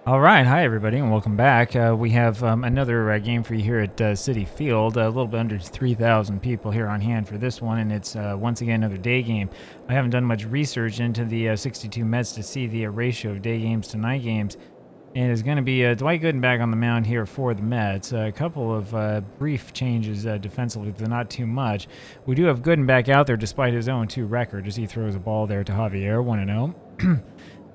All right, hi everybody, and welcome back. We have another game for you here at Citi Field. A little bit under 3,000 people here on hand for this one, and it's once again another day game. I haven't done much research into the 62 Mets to see the ratio of day games to night games, and it's going to be Dwight Gooden back on the mound here for the Mets. A couple of brief changes defensively, but not too much. We do have Gooden back out there despite his 0-2 record as he throws a ball there to Javier, 1-0.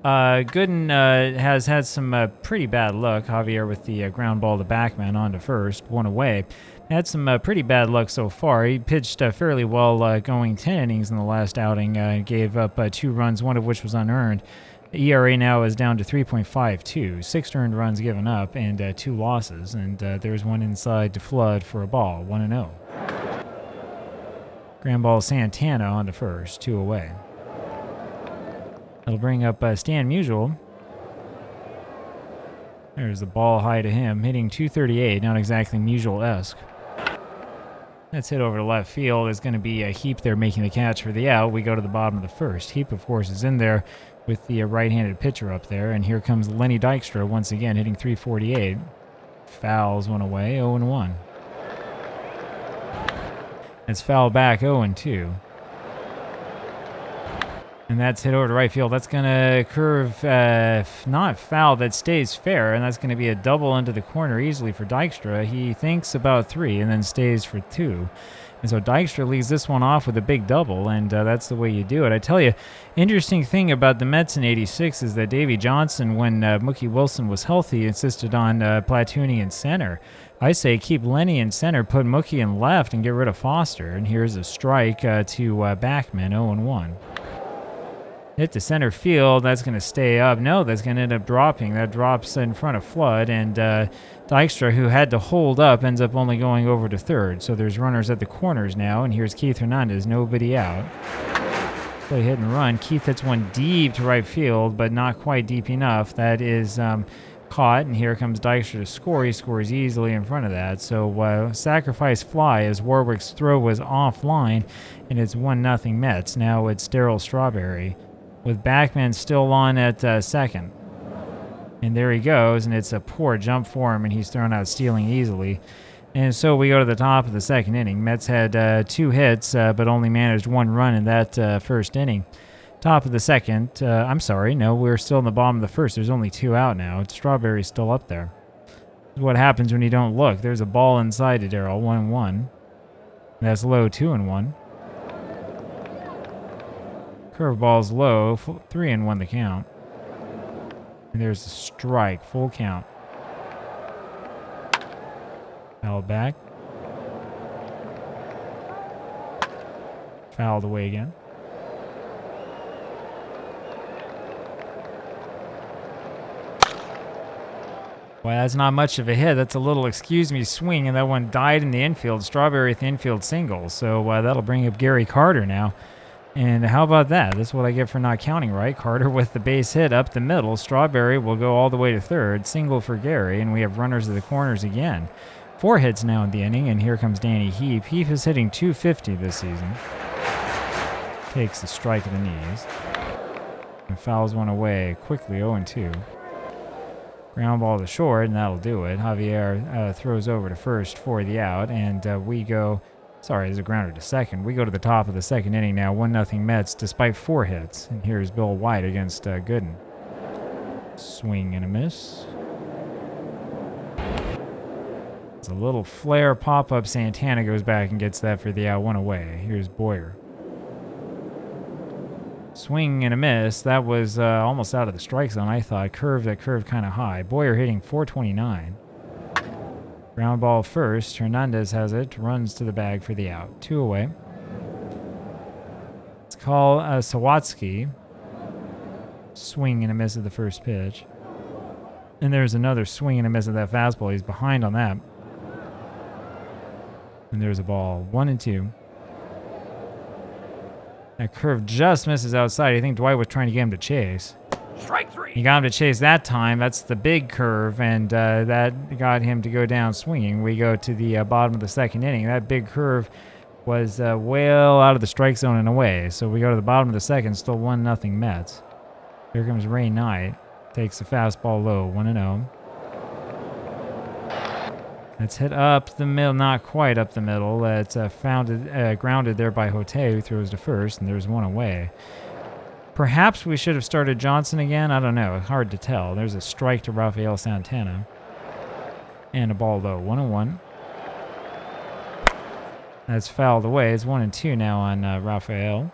Gooden has had some pretty bad luck. Javier with the ground ball to backman onto first, one away. Had some pretty bad luck so far. He pitched fairly well going 10 innings in the last outing. Gave up 2 runs, one of which was unearned. ERA now is down to 3.52. 6 earned runs given up and 2 losses. And there's one inside to Flood for a ball, 1-0. Ground ball Santana onto first, 2 away. That'll bring up Stan Musial. There's the ball high to him, hitting 238, not exactly Musial-esque. That's hit over to left field. It's going to be a Heap there making the catch for the out. We go to the bottom of the first. Heap, of course, is in there with the right-handed pitcher up there. And here comes Lenny Dykstra once again, hitting 348. Fouls one away, 0-1. It's foul back, 0-2. And that's hit over to right field. That's going to curve, not foul, that stays fair. And that's going to be a double into the corner easily for Dykstra. He thinks about 3 and then stays for 2. And so Dykstra leads this one off with a big double, and that's the way you do it. I tell you, interesting thing about the Mets in '86 is that Davey Johnson, when Mookie Wilson was healthy, insisted on platooning in center. I say keep Lenny in center, put Mookie in left, and get rid of Foster. And here's a strike to Backman, 0-1. Hit to center field. That's going to stay up. No, that's going to end up dropping. That drops in front of Flood, and Dykstra, who had to hold up, ends up only going over to third. So there's runners at the corners now, and here's Keith Hernandez, nobody out. Play hit and run. Keith hits one deep to right field, but not quite deep enough. That is caught, and here comes Dykstra to score. He scores easily in front of that. So sacrifice fly as Warwick's throw was offline, and it's 1-0 Mets. Now it's Darryl Strawberry, with Backman still on at second. And there he goes, and it's a poor jump for him, and he's thrown out stealing easily. And so we go to the top of the second inning. Mets had 2 hits, but only managed 1 run in that first inning. Top of the second, I'm sorry, no, we're still in the bottom of the first. There's only 2 out now. Strawberry's still up there. This is what happens when you don't look. There's a ball inside to Darryl, 1-1. That's low, 2-1. Curveball's low, 3-1 the count. And there's a strike, full count. Fouled back. Fouled away again. Well, that's not much of a hit. That's a little excuse me swing, and that one died in the infield. Strawberry at the infield single. So that'll bring up Gary Carter now. And how about that? That's what I get for not counting right. Carter with the base hit up the middle. Strawberry will go all the way to third. Single for Gary, and we have runners at the corners again. 4 hits now in the inning, and here comes Danny Heap. Heap is hitting .250 this season. Takes the strike of the knees. And fouls one away quickly, 0-2. Ground ball to short, and that'll do it. Javier throws over to first for the out, and we go... Sorry, there's a grounder to second. We go to the top of the second inning now. 1-0 Mets despite 4 hits. And here's Bill White against Gooden. Swing and a miss. It's a little flare pop-up. Santana goes back and gets that for the out, 1 away. Here's Boyer. Swing and a miss. That was almost out of the strike zone, I thought. Curved kind of high. Boyer hitting .429. Ground ball first. Hernandez has it. Runs to the bag for the out. 2 away. Let's call Sawatsky. Swing and a miss at the first pitch. And there's another swing and a miss at that fastball. He's behind on that. And there's a ball. 1-2. That curve just misses outside. I think Dwight was trying to get him to chase. Strike 3. He got him to chase that time. That's the big curve, and that got him to go down swinging. We go to the bottom of the second inning. That big curve was well out of the strike zone and away. So we go to the bottom of the second, still 1-0 Mets. Here comes Ray Knight. Takes the fastball low, 1-0. That's hit up the middle, not quite up the middle. It's grounded there by Hote, who throws to first, and there's one away. Perhaps we should have started Johnson again. I don't know. Hard to tell. There's a strike to Rafael Santana. And a ball low, 1-1. That's fouled away. It's 1-2 now on Rafael.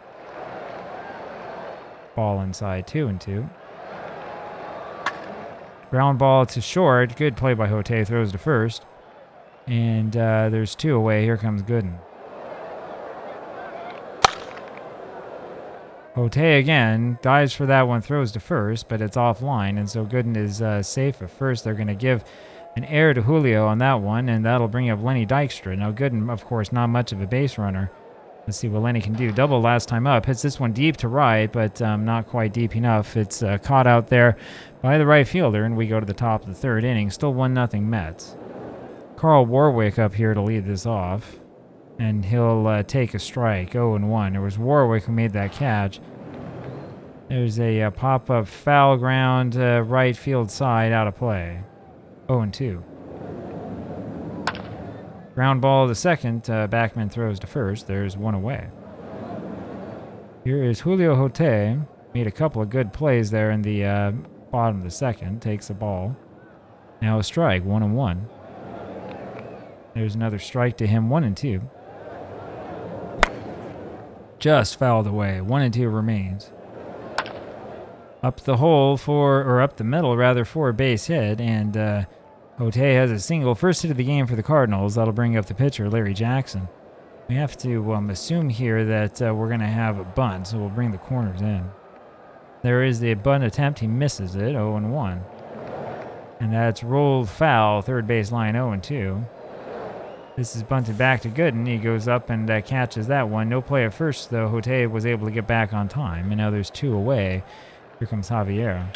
Ball inside, 2-2. Ground ball to short. Good play by Hote. Throws to first. And there's 2 away. Here comes Gooden. Hote again. Dives for that one. Throws to first, but it's offline. And so Gooden is safe at first. They're going to give an error to Julio on that one, and that'll bring up Lenny Dykstra. Now Gooden, of course, not much of a base runner. Let's see what Lenny can do. Double last time up. Hits this one deep to right, but not quite deep enough. It's caught out there by the right fielder, and we go to the top of the 3rd inning. Still 1-0 Mets. Carl Warwick up here to lead this off, and he'll take a strike, 0-1. It was Warwick who made that catch. There's a pop-up foul ground, right field side, out of play. 0-2. Ground ball to second. Backman throws to first. There's one away. Here is Julio Hote. Made a couple of good plays there in the bottom of the 2nd. Takes the ball. Now a strike, 1-1. There's another strike to him, 1-2. Just fouled away. 1-2 remains. Up the hole up the middle rather, for a base hit, and Hote has a single. First hit of the game for the Cardinals. That'll bring up the pitcher, Larry Jackson. We have to assume here that we're going to have a bunt, so we'll bring the corners in. There is the bunt attempt. He misses it, 0-1. And that's rolled foul, 3rd base line, 0-2. This is bunted back to Gooden. He goes up and catches that one. No play at first, though. Hote was able to get back on time, and now there's 2 away. Here comes Javier.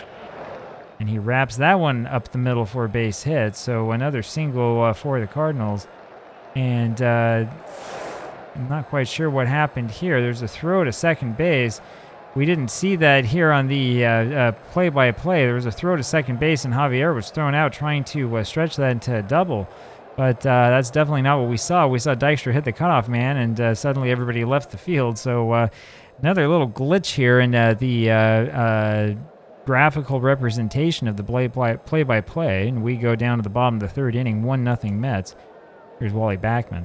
And he wraps that one up the middle for a base hit. So another single for the Cardinals. And I'm not quite sure what happened here. There's a throw to second base. We didn't see that here on the play-by-play. There was a throw to second base, and Javier was thrown out trying to stretch that into a double. But that's definitely not what we saw. We saw Dykstra hit the cutoff man, and suddenly everybody left the field. So another little glitch here in the graphical representation of the play-by-play, and we go down to the bottom of the 3rd inning, 1-0 Mets. Here's Wally Backman.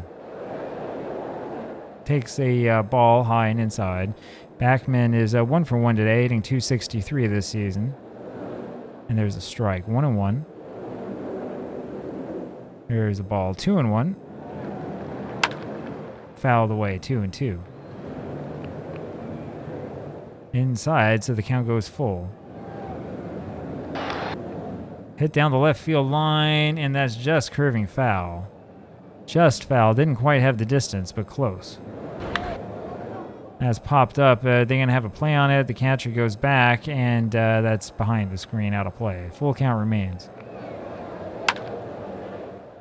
Takes a ball high and inside. Backman is 1 for 1 today, hitting .263 this season. And there's a strike, 1-1. Here's a ball, 2-1. Fouled away, 2-2. Inside, so the count goes full. Hit down the left field line, and that's just curving foul. Just foul. Didn't quite have the distance, but close. That's popped up. They're going to have a play on it. The catcher goes back, and that's behind the screen, out of play. Full count remains.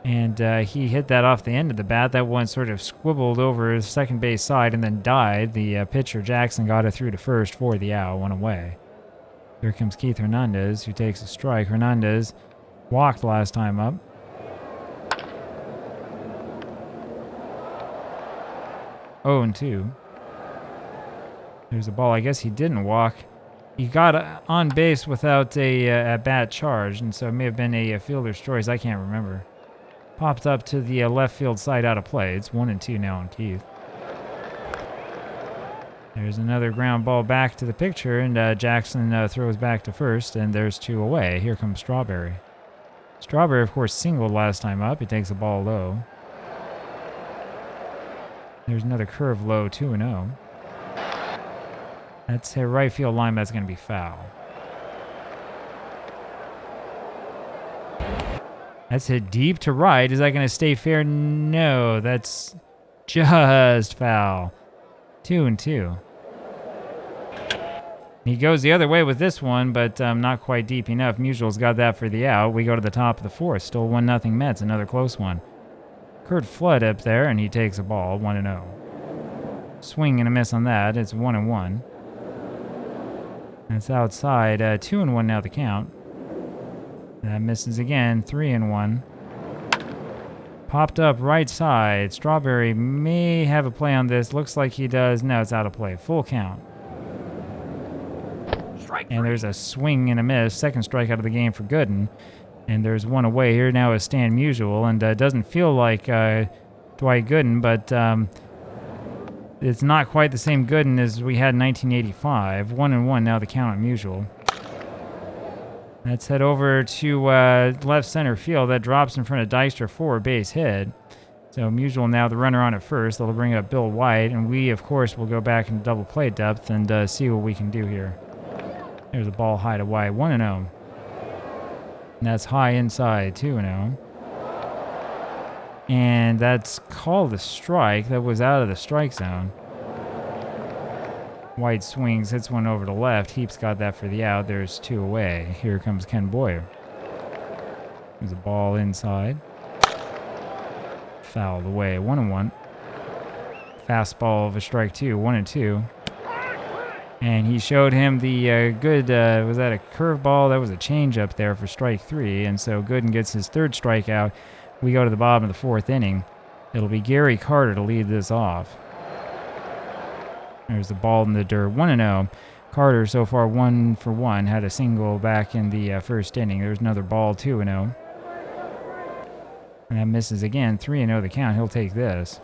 And he hit that off the end of the bat. That one sort of squibbled over his second base side and then died. The pitcher, Jackson, got it through to first for the out, 1 away. Here comes Keith Hernandez, who takes a strike. Hernandez walked last time up. Oh, and 2. There's a ball. I guess he didn't walk. He got on base without a at-bat charge, and so it may have been a fielder's choice. I can't remember. Popped up to the left field side, out of play. It's 1-2 now on Keith. There's another ground ball back to the pitcher, and Jackson throws back to first, and there's 2 away. Here comes Strawberry. Strawberry, of course, singled last time up. He takes the ball low. There's another curve low, 2-0. That's a right field line. That's going to be foul. That's hit deep to right. Is that going to stay fair? No, that's just foul. 2-2. He goes the other way with this one, but not quite deep enough. Musial's got that for the out. We go to the top of the 4th. Still 1-0 Mets. Another close one. Kurt Flood up there, and he takes a ball, 1-0. Swing and a miss on that. It's 1-1. That's outside. 2-1 now the count. That misses again. 3-1. Popped up right side. Strawberry may have a play on this. Looks like he does. No, it's out of play. Full count. And there's a swing and a miss. Second strikeout of the game for Gooden. And there's one away. Here now is Stan Musial. And doesn't feel like Dwight Gooden, but it's not quite the same Gooden as we had in 1985. 1-1 now the count on Musial. Let's head over to left center field. That drops in front of Dykstra for a base hit. So Musial now the runner on at first. That'll bring up Bill White. And we, of course, will go back into double play depth and see what we can do here. There's a ball high to White. 1-0. And that's high inside. 2-0. And that's called a strike. That was out of the strike zone. White swings, hits one over to left. Heap's got that for the out. There's 2 away. Here comes Ken Boyer. There's a ball inside. Fouled away. 1-1. Fastball of a strike 2. 1-2. And he showed him the good, was that a curveball? That was a changeup there for strike 3. And so Gooden gets his 3rd strikeout. We go to the bottom of the 4th inning. It'll be Gary Carter to lead this off. There's the ball in the dirt. 1-0. Carter so far 1 for 1. Had a single back in the 1st inning. There's another ball. 2-0. And that misses again. 3-0 the count. He'll take this.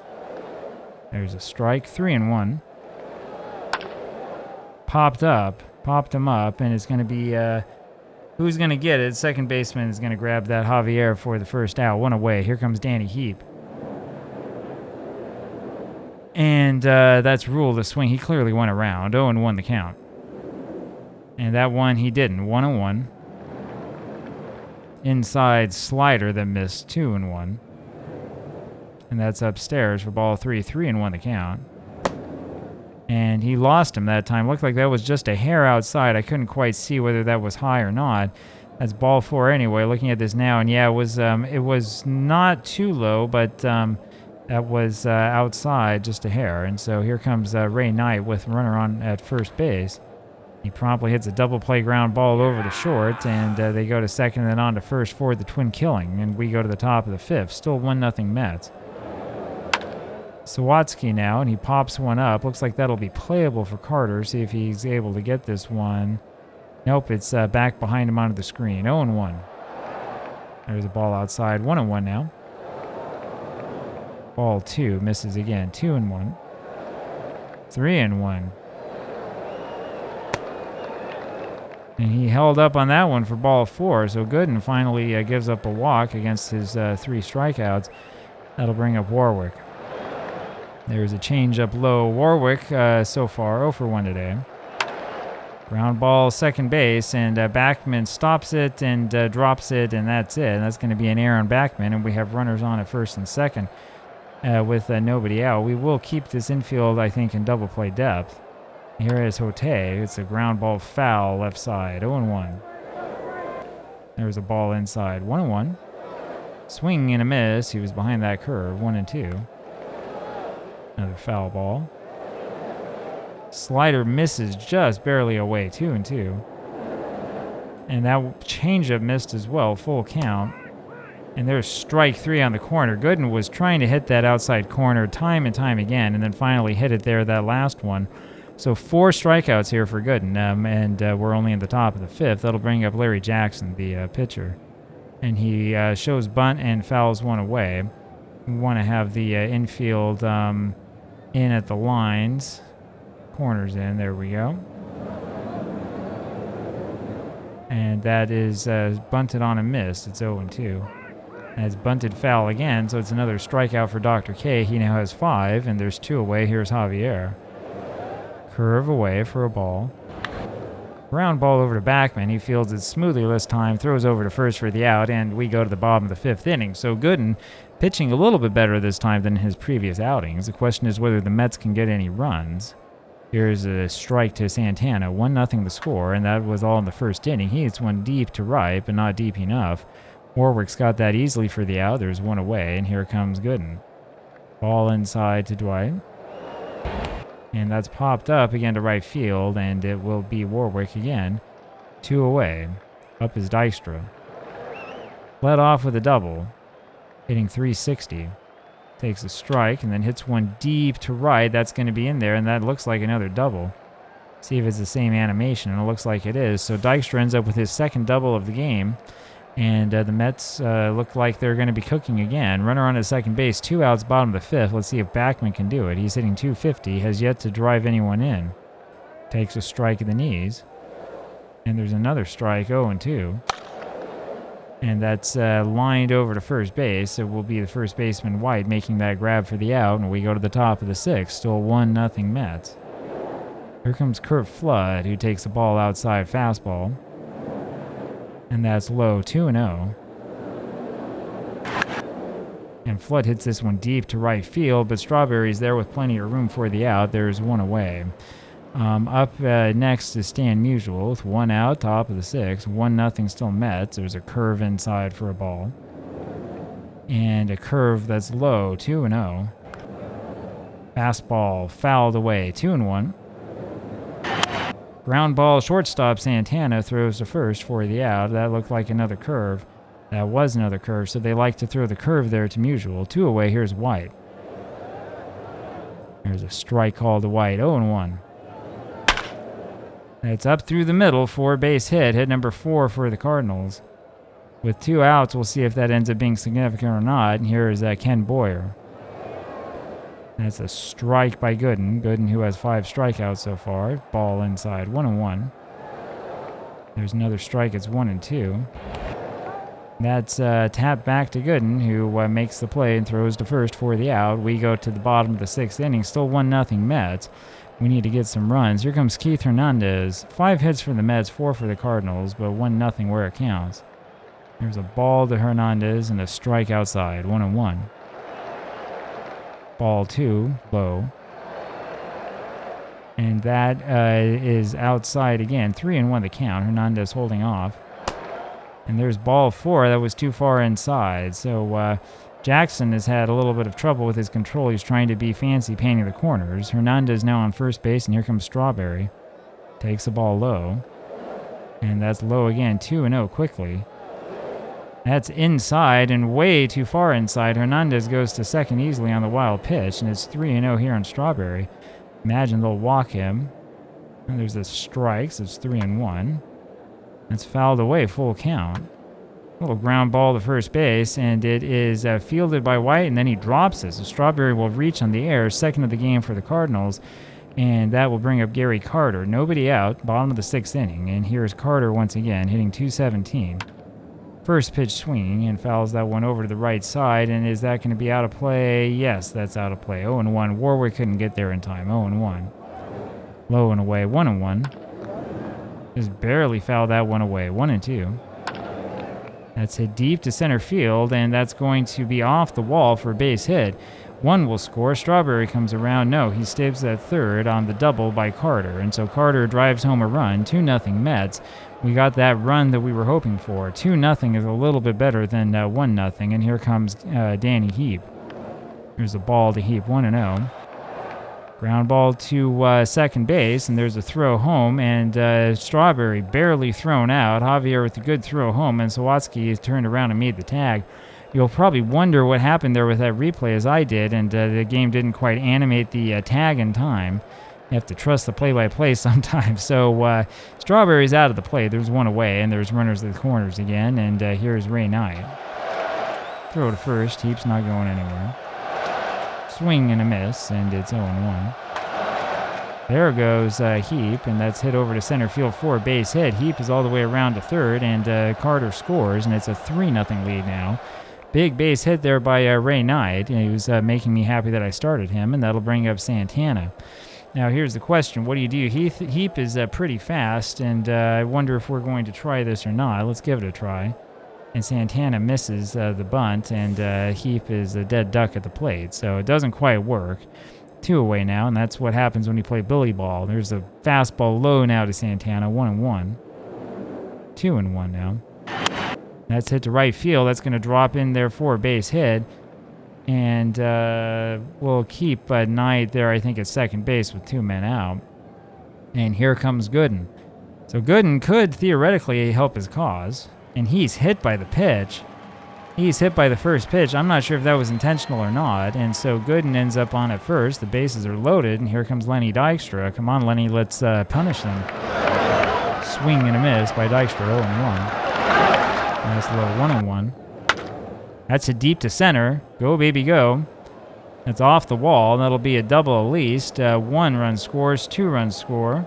There's a strike. 3-1. Popped him up, and it's going to be who's going to get it. Second baseman is going to grab that Javier for the first out. 1 away. Here comes Danny Heap. And that's ruled a swing. He clearly went around. 0-1 the count. And that one he didn't. 1-1. Inside slider that missed. 2-1. And that's upstairs for ball 3. 3-1 the count. And he lost him that time. Looked like that was just a hair outside. I couldn't quite see whether that was high or not. That's ball 4 anyway. Looking at this now, and yeah, it was not too low, but that was outside, just a hair. And so here comes Ray Knight with runner on at first base. He promptly hits a double play ground ball over to short, and they go to second and then on to first for the twin killing. And we go to the top of the 5th. Still 1-0 Mets. Sawatsky now, and he pops one up. Looks like that'll be playable for Carter. See if he's able to get this one. Nope, it's back behind him onto the screen. 0-1. There's a ball outside. 1-1 now. Ball 2 misses again. 2-1. 3-1. And he held up on that one for ball 4. So Gooden finally gives up a walk against his 3 strikeouts. That'll bring up Warwick. There's a changeup low. Warwick so far 0 for 1 today. Ground ball second base, and Backman stops it and drops it, and that's it. And that's going to be an error on Backman, and we have runners on at first and second with nobody out. We will keep this infield, I think, in double play depth. Here is Hote. It's a ground ball foul left side. 0-1. There's a ball inside. 1-1. Swing and a miss. He was behind that curve. 1-2. Another foul ball. Slider misses just barely away. 2-2. And that changeup missed as well. Full count. And there's strike 3 on the corner. Gooden was trying to hit that outside corner time and time again, and then finally hit it there, that last one. So 4 strikeouts here for Gooden, and we're only in the top of the 5th. That'll bring up Larry Jackson, the pitcher. And he shows bunt and fouls one away. We want to have the infield in at the lines. Corners in. There we go. And that is bunted on a miss. It's 0-2. And it's bunted foul again, so it's another strikeout for Dr. K. He now has 5, and there's 2 away. Here's Javier. Curve away for a ball. Ground ball over to Backman. He fields it smoothly this time, throws over to first for the out, and we go to the bottom of the 5th inning. So Gooden pitching a little bit better this time than his previous outings. The question is whether the Mets can get any runs. Here's a strike to Santana. 1-0 the score, and that was all in the 1st inning. He hits one deep to right, but not deep enough. Warwick's got that easily for the out. There's 1 away, and here comes Gooden. Ball inside to Dwight. And that's popped up again to right field, and it will be Warwick again. 2 away. Up is Dykstra. Led off with a double, hitting 360. Takes a strike and then hits one deep to right. That's going to be in there, and that looks like another double. See if it's the same animation, and it looks like it is. So Dykstra ends up with his second double of the game, and the Mets look like they're going to be cooking again. Runner on at second base, 2 outs, bottom of the 5th. Let's see if Backman can do it. He's hitting 250, has yet to drive anyone in. Takes a strike at the knees, and there's another strike, 0-2. And that's lined over to first base. It will be the first baseman White making that grab for the out, and we go to the top of the 6th. Still 1-0 Mets. Here comes Kurt Flood, who takes the ball outside fastball. And that's low, 2-0. And Flood hits this one deep to right field, but Strawberry's there with plenty of room for the out. There's one away. Up next is Stan Musial with 1 out, top of the 6th. 1-0 still Mets. There's a curve inside for a ball. And a curve that's low, 2-0. Fastball fouled away, 2-1. Ground ball, shortstop Santana throws to first for the out. That looked like another curve. That was another curve, so they like to throw the curve there to Musial. 2 away, here's White. There's a strike called to White, 0-1. It's up through the middle for a base hit number 4 for the Cardinals. With 2 outs, we'll see if that ends up being significant or not. And here is Ken Boyer. That's a strike by Gooden. Gooden, who has 5 strikeouts so far. Ball inside, 1-1. There's another strike, it's 1-2. That's tapped back to Gooden, who makes the play and throws to first for the out. We go to the bottom of the 6th inning, still 1-0 Mets. We need to get some runs. Here comes Keith Hernandez. 5 hits for the Mets, 4 for the Cardinals, but 1-0 where it counts. There's a ball to Hernandez and a strike outside, 1-1. Ball 2, low. And that is outside again, 3-1 the count. Hernandez holding off. And there's ball 4, that was too far inside. So Jackson has had a little bit of trouble with his control. He's trying to be fancy painting the corners. Hernandez now on first base, and here comes Strawberry. Takes the ball low. And that's low again, 2-0 quickly. That's inside and way too far inside. Hernandez goes to second easily on the wild pitch, and it's 3-0 here on Strawberry. Imagine they'll walk him. And there's the strikes, it's 3-1. That's fouled away, full count. Little ground ball to first base, and it is fielded by White, and then he drops it. So Strawberry will reach on the air, second of the game for the Cardinals, and that will bring up Gary Carter. Nobody out, bottom of the 6th inning, and here's Carter once again, hitting 217. First pitch swinging, and fouls that one over to the right side, and is that going to be out of play? Yes, that's out of play. 0-1. Warwick couldn't get there in time. 0-1. Low and away. 1-1. Just barely fouled that one away. 1-2. That's hit deep to center field, and that's going to be off the wall for a base hit. One will score. Strawberry comes around. No, he stabs at third on the double by Carter, and so Carter drives home a run. 2-0 Mets. We got that run that we were hoping for. 2-0 is a little bit better than 1-0, and here comes Danny Heap. There's a ball to Heap, 1-0. Ground ball to second base, and there's a throw home, and Strawberry barely thrown out. Javier with a good throw home, and Sawatsky is turned around and made the tag. You'll probably wonder what happened there with that replay, as I did, and the game didn't quite animate the tag in time. You have to trust the play-by-play sometimes. So Strawberry's out of the play. There's one away, and there's runners at the corners again, and here's Ray Knight. Throw to first. Heap's not going anywhere. Swing and a miss, and it's 0-1. There goes Heap, and that's hit over to center field for a base hit. Heap is all the way around to third, and Carter scores, and it's a 3-0 lead now. Big base hit there by Ray Knight. He was making me happy that I started him, and that'll bring up Santana. Now, here's the question. What do you do? Heap is pretty fast, and I wonder if we're going to try this or not. Let's give it a try. And Santana misses the bunt, and Heap is a dead duck at the plate, so it doesn't quite work. 2 away now, and that's what happens when you play Billy Ball. There's a fastball low now to Santana, 1-1. 2-1 now. That's hit to right field. That's going to drop in there for a base hit. And we'll keep Knight there, I think, at second base with 2 men out. And here comes Gooden. So Gooden could theoretically help his cause. And he's hit by the pitch. He's hit by the first pitch. I'm not sure if that was intentional or not. And so Gooden ends up on at first. The bases are loaded, and here comes Lenny Dykstra. Come on, Lenny, let's punish them. Swing and a miss by Dykstra, 0-1. Nice little 1-1. That's a deep to center. Go, baby, go. That's off the wall. That'll be a double at least. 1 run scores, 2 runs score.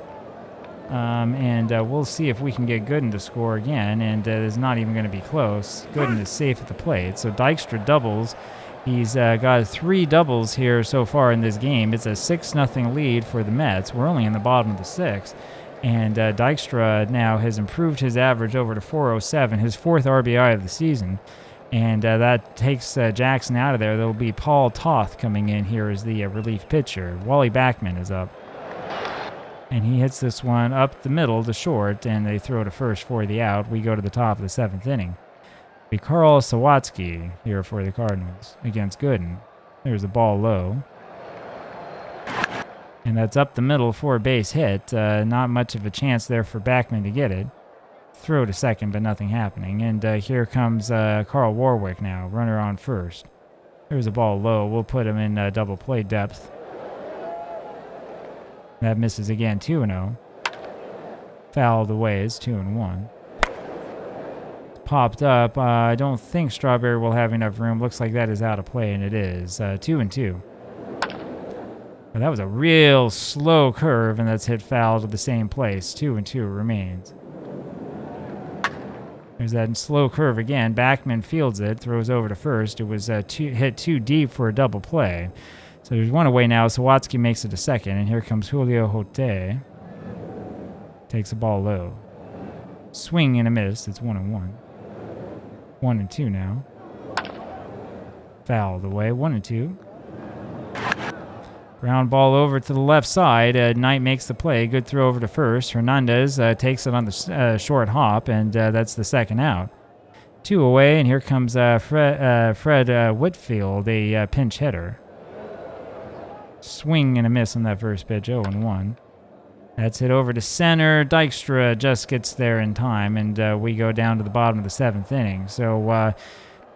And we'll see if we can get Gooden to score again, and it's not even going to be close. Gooden is safe at the plate. So Dykstra doubles. He's got 3 doubles here so far in this game. It's a 6-0 lead for the Mets. We're only in the bottom of the 6th. And Dykstra now has improved his average over to 407, his 4th RBI of the season. And that takes Jackson out of there. There'll be Paul Toth coming in here as the relief pitcher. Wally Backman is up. And he hits this one up the middle to short, and they throw to first for the out. We go to the top of the 7th inning. Be Karl Sawatsky here for the Cardinals against Gooden. There's a ball low. And that's up the middle for a base hit. Not much of a chance there for Backman to get it. Throw to second, but nothing happening. And here comes Carl Warwick now, runner on first. There's a ball low. We'll put him in double play depth. That misses again, 2-0. Fouled away, it's 2-1. Popped up. I don't think Strawberry will have enough room. Looks like that is out of play, and it is. 2-2. But that was a real slow curve, and that's hit foul to the same place. 2-2 remains. There's that slow curve again. Backman fields it, throws over to first. It was hit too deep for a double play. So there's 1 away now. Sawatsky makes it to second, and here comes Julio Hote. Takes the ball low. Swing and a miss. It's 1-1. 1-2 now. Fouled away. 1-2. Ground ball over to the left side. Knight makes the play. Good throw over to first. Hernandez takes it on the short hop, and that's the second out. 2 away, and here comes Fred Whitfield, a pinch hitter. Swing and a miss on that first pitch, 0-1. That's hit over to center. Dykstra just gets there in time, and we go down to the bottom of the 7th inning. So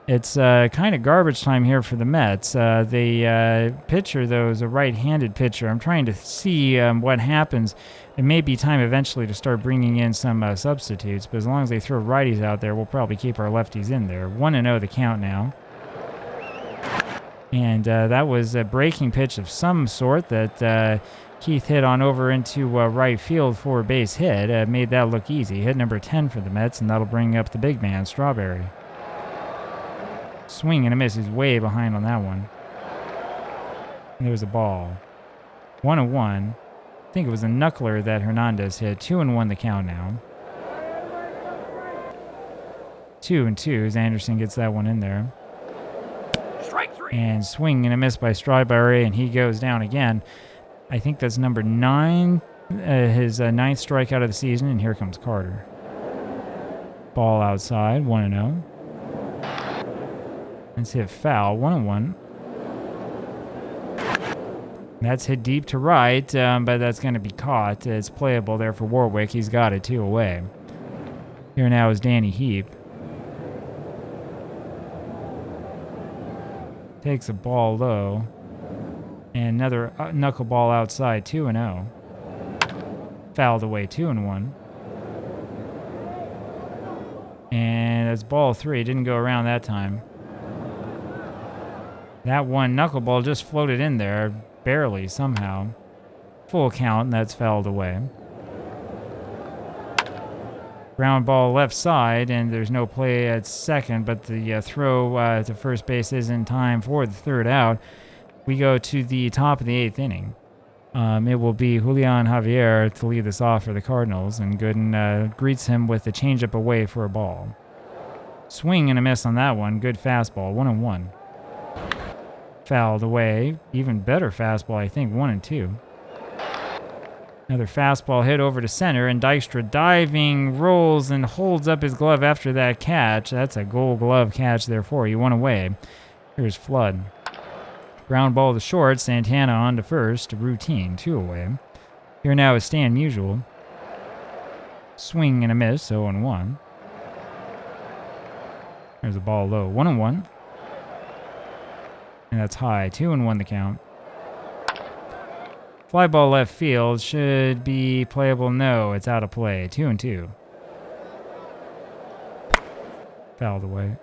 it's kind of garbage time here for the Mets. The pitcher, though, is a right-handed pitcher. I'm trying to see what happens. It may be time eventually to start bringing in some substitutes, but as long as they throw righties out there, we'll probably keep our lefties in there. 1-0 the count now. And that was a breaking pitch of some sort that Keith hit on over into right field for a base hit. Made that look easy. Hit number 10 for the Mets, and that'll bring up the big man, Strawberry. Swing and a miss. He's way behind on that one. And there was a ball. 1-1. I think it was a knuckler that Hernandez hit. 2-1 the count now. 2-2 as Anderson gets that one in there. And swing and a miss by Strawberry, and he goes down again. I think that's number 9, his 9th strikeout of the season, and here comes Carter. Ball outside, 1-0. Let's hit foul, 1-1. That's hit deep to right, but that's going to be caught. It's playable there for Warwick. He's got it 2 away. Here now is Danny Heap. Takes a ball low. And another knuckleball outside, 2-0. Fouled away, 2-1. And that's ball 3. Didn't go around that time. That one knuckleball just floated in there, barely, somehow. Full count, and that's fouled away. Ground ball left side, and there's no play at second, but the throw to first base is in time for the third out. We go to the top of the 8th inning. It will be Julian Javier to lead this off for the Cardinals, and Gooden greets him with a changeup away for a ball. Swing and a miss on that one. Good fastball, 1-1. Fouled away. Even better fastball, I think, 1-2. Another fastball hit over to center, and Dykstra diving, rolls, and holds up his glove after that catch. That's a gold glove catch there for you. 1 away. Here's Flood. Ground ball to short. Santana on to first. Routine. 2 away. Here now is Stan Musial. Swing and a miss. 0-1. There's a ball low. 1-1. And that's high. 2-1 the count. Fly ball left field should be playable. No, it's out of play. 2-2. Fouled away.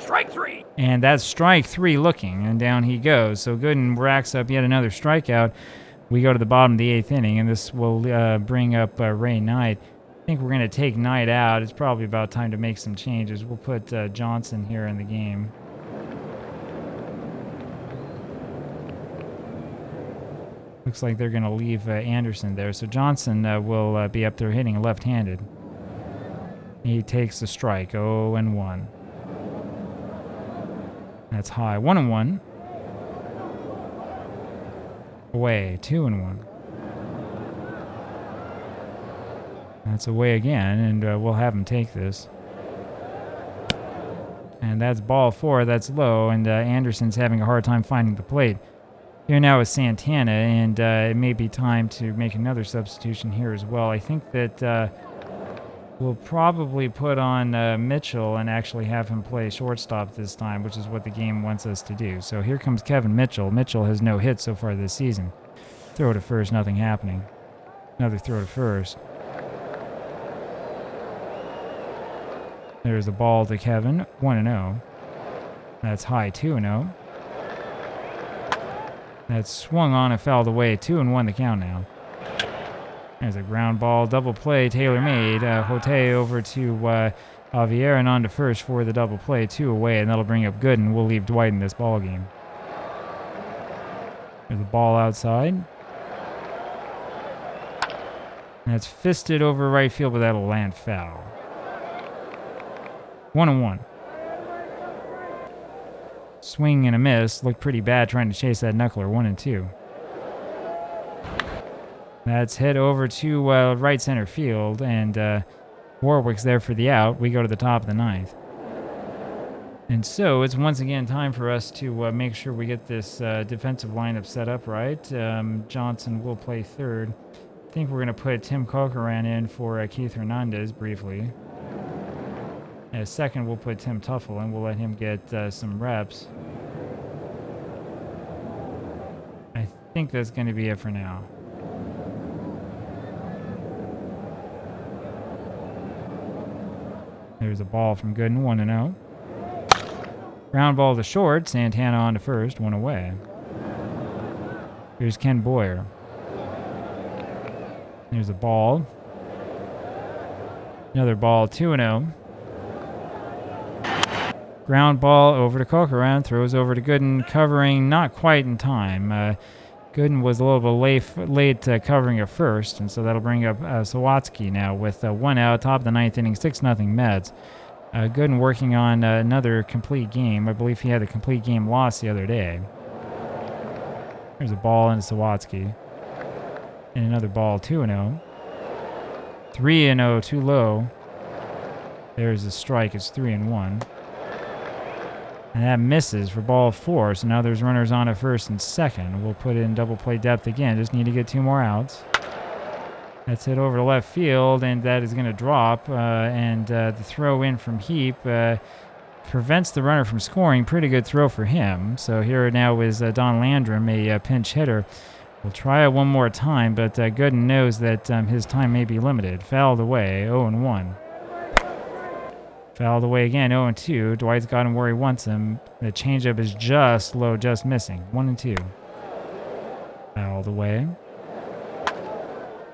Strike 3. And that's strike 3 looking, and down he goes. So Gooden racks up yet another strikeout. We go to the bottom of the 8th inning, and this will bring up Ray Knight. I think we're going to take Knight out. It's probably about time to make some changes. We'll put Johnson here in the game. Looks like they're going to leave Anderson there. So Johnson will be up there hitting left-handed. He takes the strike. 0-1. That's high. 1-1. Away. 2-1. That's away again, and we'll have him take this. And that's ball 4. That's low, and Anderson's having a hard time finding the plate. Here now is Santana, and it may be time to make another substitution here as well. I think that we'll probably put on Mitchell and actually have him play shortstop this time, which is what the game wants us to do. So here comes Kevin Mitchell. Mitchell has no hits so far this season. Throw to first, nothing happening. Another throw to first. There's a ball to Kevin. 1-0. That's high. 2-0. That's swung on and fouled away. 2-1 the count now. There's a ground ball, double play, tailor-made. Hote over to Javier and on to first for the double play. 2 away, and that'll bring up Gooden. We'll leave Dwight in this ball game. There's a ball outside. That's fisted over right field, but that'll land foul. 1-1. Swing and a miss. Looked pretty bad trying to chase that knuckler. 1-2. That's hit over to right center field, and Warwick's there for the out. We go to the top of the 9th. And so it's once again time for us to make sure we get this defensive lineup set up right. Johnson will play third. I think we're going to put Tim Corcoran in for Keith Hernandez briefly. As second, we'll put Tim Tuffle, and we'll let him get some reps. I think that's going to be it for now. There's a ball from Gooden, 1-0. Ground ball to short, Santana on to first, 1 away. Here's Ken Boyer. There's a ball. Another ball, 2-0. Ground ball over to Corcoran, throws over to Gooden, covering not quite in time. Gooden was a little bit late covering at first, and so that'll bring up Sawatsky now with 1 out, top of the 9th inning, 6-0 Mets. Gooden working on another complete game. I believe he had a complete game loss the other day. There's a ball into Sawatsky. And another ball, 2-0. 3-0, too low. There's a strike, it's 3-1. And that misses for ball 4, so now there's runners on at first and second. We'll put in double play depth again, just need to get 2 more outs. That's hit over to left field, and that is going to drop, and the throw in from Heap prevents the runner from scoring. Pretty good throw for him. So here now is Don Landrum, a pinch hitter. We'll try it one more time, but Gooden knows that his time may be limited. Fouled away, 0-1. Fouled away again, 0-2. Dwight's got him where he wants him. The changeup is just low, just missing. 1-2. Fouled away.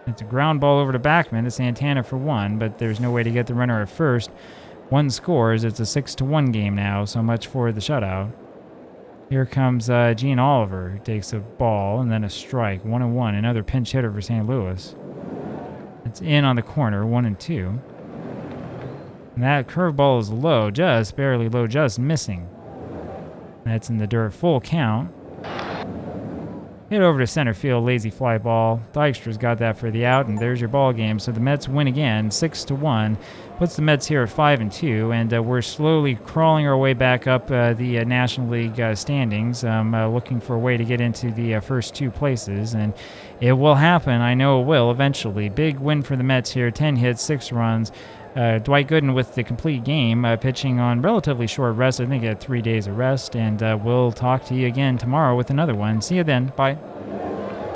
It's a ground ball over to Backman to Santana for 1, but there's no way to get the runner at first. 1 scores. It's a 6-1 game now, so much for the shutout. Here comes Gene Oliver, who takes a ball and then a strike. 1-1. Another pinch hitter for St. Louis. It's in on the corner, 1-2. And that curveball is low, just barely low, just missing. That's in the dirt, full count. Hit over to center field, lazy fly ball. Dykstra's got that for the out, and there's your ball game. So the Mets win again, 6-1. Puts the Mets here at 5-2, and we're slowly crawling our way back up the National League standings, looking for a way to get into the first 2 places. And It will happen. I know it will eventually. Big win for the Mets here. 10 hits, 6 runs. Dwight Gooden with the complete game, pitching on relatively short rest. I think he had 3 days of rest. And we'll talk to you again tomorrow with another one. See you then. Bye.